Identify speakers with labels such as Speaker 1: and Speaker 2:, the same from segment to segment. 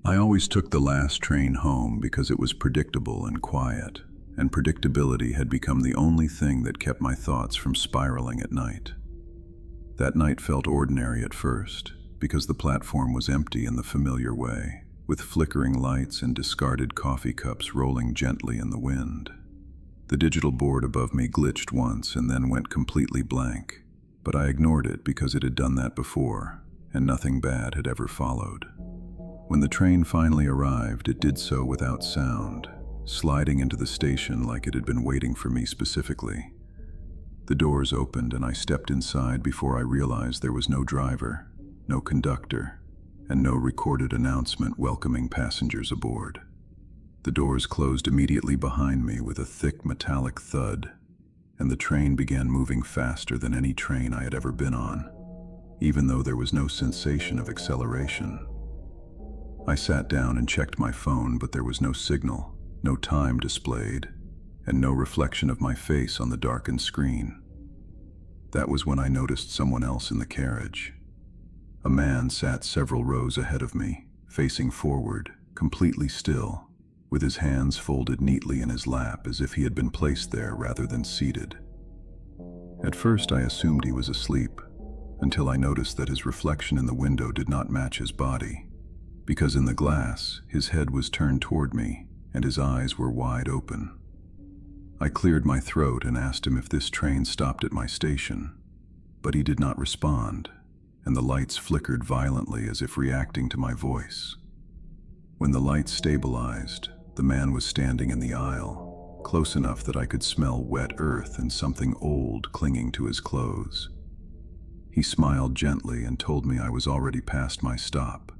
Speaker 1: I always took the last train home because it was predictable and quiet, and predictability had become the only thing that kept my thoughts from spiraling at night. That night felt ordinary at first, because the platform was empty in the familiar way, with flickering lights and discarded coffee cups rolling gently in the wind. The digital board above me glitched once and then went completely blank, but I ignored it because it had done that before, and nothing bad had ever followed. When the train finally arrived, it did so without sound, sliding into the station like it had been waiting for me specifically. The doors opened and I stepped inside before I realized there was no driver, no conductor, and no recorded announcement welcoming passengers aboard. The doors closed immediately behind me with a thick metallic thud, and the train began moving faster than any train I had ever been on, even though there was no sensation of acceleration. I sat down and checked my phone, but there was no signal, no time displayed, and no reflection of my face on the darkened screen. That was when I noticed someone else in the carriage. A man sat several rows ahead of me, facing forward, completely still, with his hands folded neatly in his lap as if he had been placed there rather than seated. At first I assumed he was asleep, until I noticed that his reflection in the window did not match his body, because in the glass, his head was turned toward me and his eyes were wide open. I cleared my throat and asked him if this train stopped at my station, but he did not respond, and the lights flickered violently as if reacting to my voice. When the lights stabilized, the man was standing in the aisle, close enough that I could smell wet earth and something old clinging to his clothes. He smiled gently and told me I was already past my stop,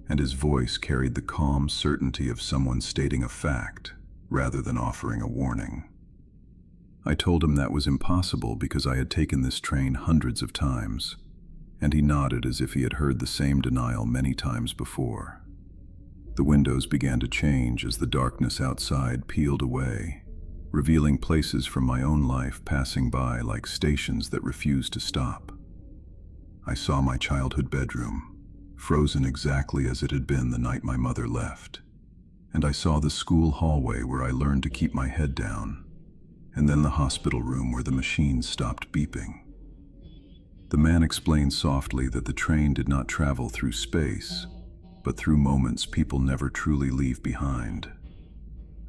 Speaker 1: and his voice carried the calm certainty of someone stating a fact rather than offering a warning. I told him that was impossible because I had taken this train hundreds of times, and he nodded as if he had heard the same denial many times before. The windows began to change as the darkness outside peeled away, revealing places from my own life passing by like stations that refused to stop. I saw my childhood bedroom, frozen exactly as it had been the night my mother left, and I saw the school hallway where I learned to keep my head down, and then the hospital room where the machines stopped beeping. The man explained softly that the train did not travel through space, but through moments people never truly leave behind.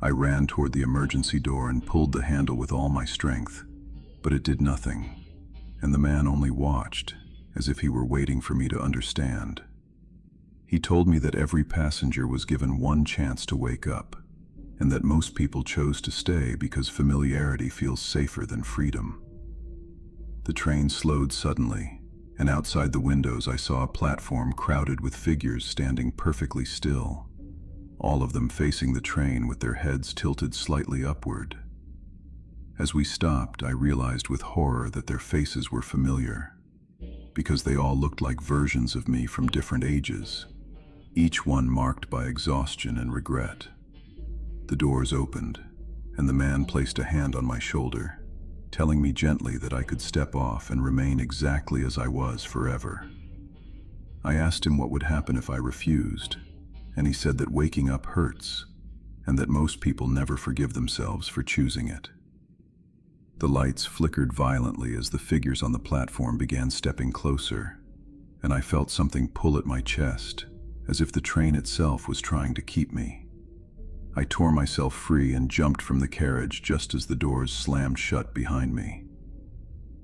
Speaker 1: I ran toward the emergency door and pulled the handle with all my strength, but it did nothing, and the man only watched, as if he were waiting for me to understand. He told me that every passenger was given one chance to wake up, and that most people chose to stay because familiarity feels safer than freedom. The train slowed suddenly, and outside the windows I saw a platform crowded with figures standing perfectly still, all of them facing the train with their heads tilted slightly upward. As we stopped, I realized with horror that their faces were familiar, because they all looked like versions of me from different ages, each one marked by exhaustion and regret. The doors opened, and the man placed a hand on my shoulder, telling me gently that I could step off and remain exactly as I was forever. I asked him what would happen if I refused, and he said that waking up hurts, and that most people never forgive themselves for choosing it. The lights flickered violently as the figures on the platform began stepping closer, and I felt something pull at my chest, as if the train itself was trying to keep me. I tore myself free and jumped from the carriage just as the doors slammed shut behind me.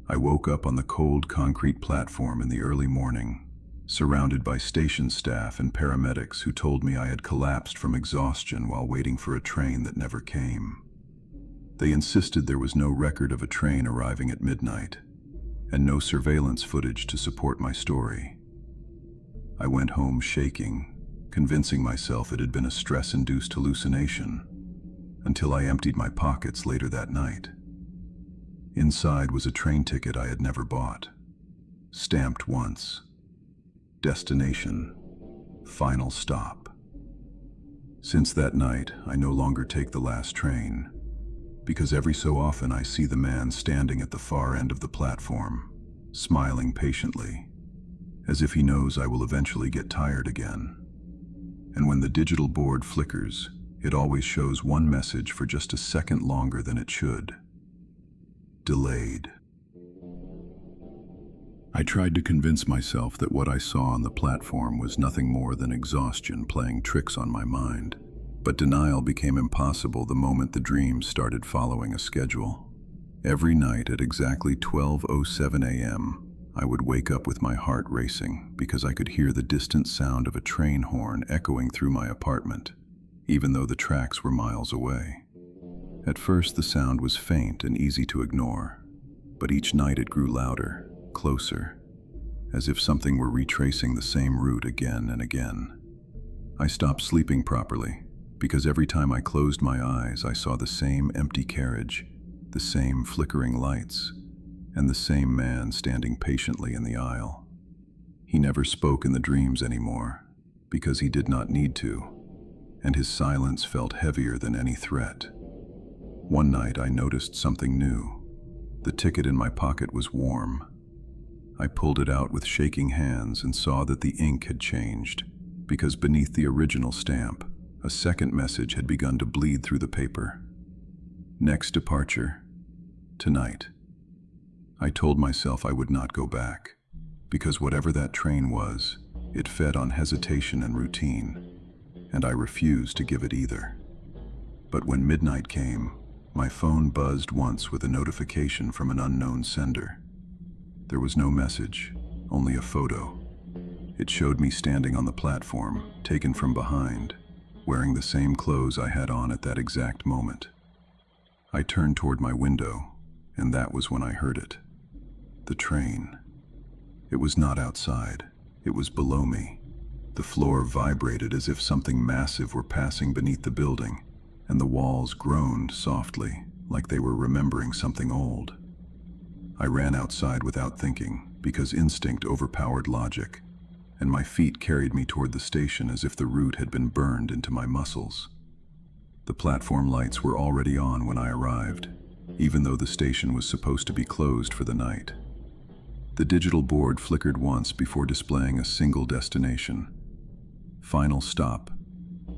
Speaker 1: I woke up on the cold concrete platform in the early morning, surrounded by station staff and paramedics who told me I had collapsed from exhaustion while waiting for a train that never came. They insisted there was no record of a train arriving at midnight, and no surveillance footage to support my story. I went home shaking, convincing myself it had been a stress-induced hallucination, until I emptied my pockets later that night. Inside was a train ticket I had never bought, stamped once. Destination, final stop. Since that night, I no longer take the last train, because every so often I see the man standing at the far end of the platform, smiling patiently, as if he knows I will eventually get tired again. And when the digital board flickers, it always shows one message for just a second longer than it should. Delayed. I tried to convince myself that what I saw on the platform was nothing more than exhaustion playing tricks on my mind. But denial became impossible the moment the dreams started following a schedule. Every night at exactly 12:07 a.m., I would wake up with my heart racing because I could hear the distant sound of a train horn echoing through my apartment, even though the tracks were miles away. At first, the sound was faint and easy to ignore, but each night it grew louder, closer, as if something were retracing the same route again and again. I stopped sleeping properly, because every time I closed my eyes, I saw the same empty carriage, the same flickering lights, and the same man standing patiently in the aisle. He never spoke in the dreams anymore, because he did not need to, and his silence felt heavier than any threat. One night I noticed something new. The ticket in my pocket was warm. I pulled it out with shaking hands and saw that the ink had changed, because beneath the original stamp, a second message had begun to bleed through the paper. Next departure, tonight. I told myself I would not go back, because whatever that train was, it fed on hesitation and routine, and I refused to give it either. But when midnight came, my phone buzzed once with a notification from an unknown sender. There was no message, only a photo. It showed me standing on the platform, taken from behind, wearing the same clothes I had on at that exact moment. I turned toward my window, and that was when I heard it. The train. It was not outside. It was below me. The floor vibrated as if something massive were passing beneath the building, and the walls groaned softly, like they were remembering something old. I ran outside without thinking, because instinct overpowered logic, and my feet carried me toward the station as if the route had been burned into my muscles. The platform lights were already on when I arrived, even though the station was supposed to be closed for the night. The digital board flickered once before displaying a single destination. Final stop,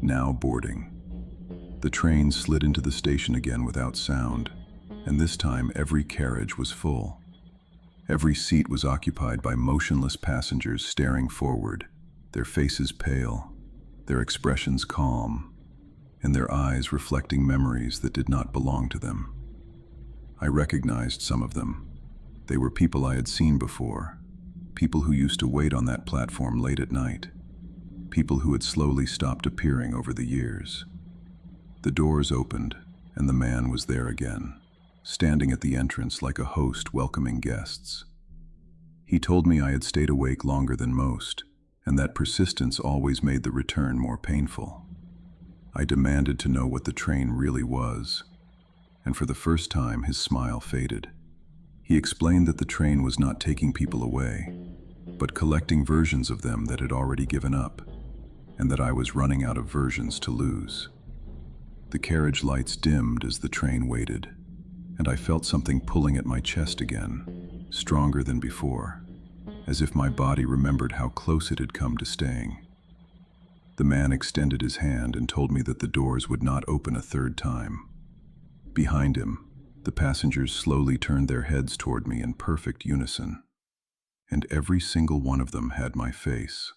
Speaker 1: now boarding. The train slid into the station again without sound, and this time every carriage was full. Every seat was occupied by motionless passengers staring forward, their faces pale, their expressions calm, and their eyes reflecting memories that did not belong to them. I recognized some of them. They were people I had seen before, people who used to wait on that platform late at night, people who had slowly stopped appearing over the years. The doors opened, and the man was there again, standing at the entrance like a host welcoming guests. He told me I had stayed awake longer than most, and that persistence always made the return more painful. I demanded to know what the train really was, and for the first time his smile faded. He explained that the train was not taking people away, but collecting versions of them that had already given up, and that I was running out of versions to lose. The carriage lights dimmed as the train waited, and I felt something pulling at my chest again, stronger than before, as if my body remembered how close it had come to staying. The man extended his hand and told me that the doors would not open a third time. Behind him, the passengers slowly turned their heads toward me in perfect unison, and every single one of them had my face.